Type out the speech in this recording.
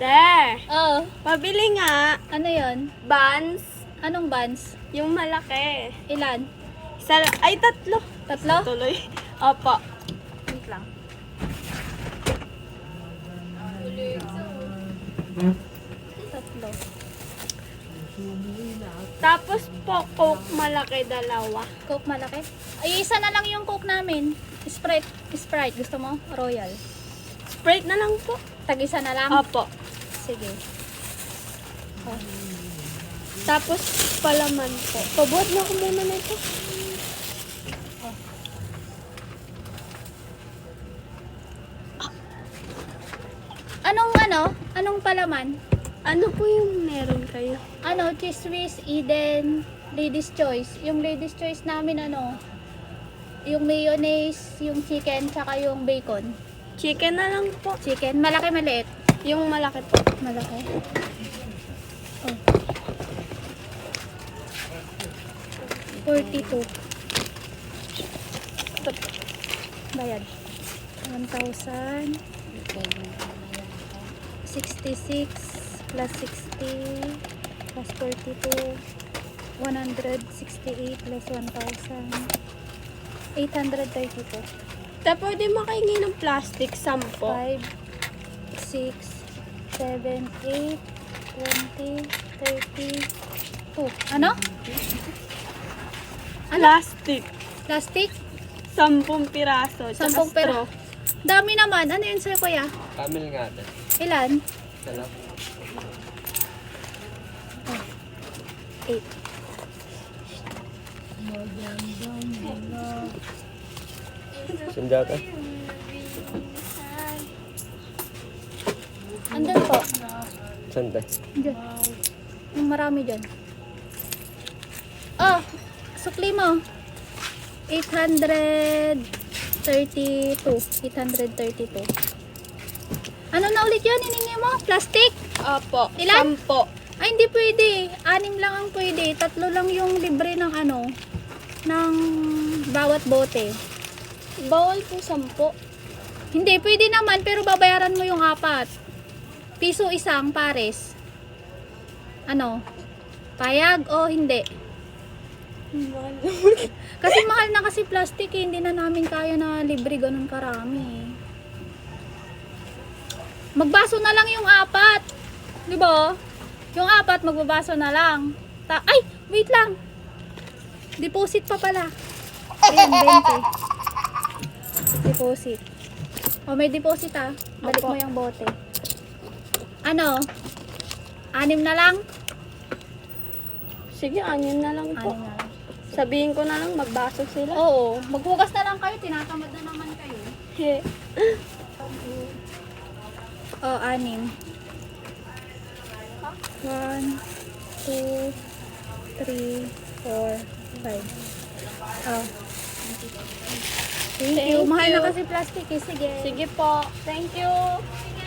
Te, Oh, pabili nga. ano yon? Buns. Anong buns? Yung malaki. Ilan? Ay, tatlo. Tatlo? Tuloy. Opo. Wait lang. Tatlo. Tapos po, Coke malaki dalawa. Coke malaki? Ay, isa na lang yung Coke namin. Sprite. Sprite. Gusto mo? Royal. Sprite na lang po. Tag-isa na lang? Opo. Sige. Oh. Tapos palaman po. Pabuhat na ako muna nito. Anong palaman? Ano po yung meron kayo? Ano, Cheese Whiz, Eden, Ladies Choice. Yung Ladies Choice namin yung mayonnaise, yung chicken, tsaka yung bacon. Chicken na lang po. Chicken, malaki maliit. Yung malaki po. Malaki. Oh. 42. Bayad. 1,000. 66 plus 60 plus 42. 168 plus 1,000. 832. Te, pwede makahingi ng plastic, 10. 5, 6, 7, 8, 20, 32. Ano? Plastic. Plastic? 10 piraso. 10 Tsaka pera. straw. Dami naman. Ano yun sa'yo, kuya? Camel nga din. Ilan? Dala. 8. Sunda ka? Andun po. Sanda. Diyan. Yung marami dyan. Oh, sukli mo. 832. 832. Ano na ulit yun? Hiningi mo? Plastic? Opo. Ilan? 10. Ay, hindi pwede. 6 lang ang pwede. 3 lang yung libre ng ng bawat bote. Bawal po 10. Hindi, pwede naman, pero babayaran mo yung 4. Piso isang pares. Ano? Payag o hindi? Kasi mahal na kasi plastic eh. Hindi na namin kaya na libre ganun karami. Magbaso na lang yung 4. Di ba? Yung 4 magbabaso na lang. Ay, wait lang. Deposit pa pala. Ayan, 20. Deposit. O, may deposit ah. Balik Opo. mo yung bote. Ano? 6 na lang? Sige, anyan na lang 6 po. na lang. Sabihin ko na lang, magbaso sila. Oo. Maghugas na lang kayo. Tinatamad na naman kayo. He. O, 6. 1, 2, 3, 4, 5. Oh. Thank you. Thank Mahal you. na kasi plastic eh. Sige. Sige po. Thank you. Sige.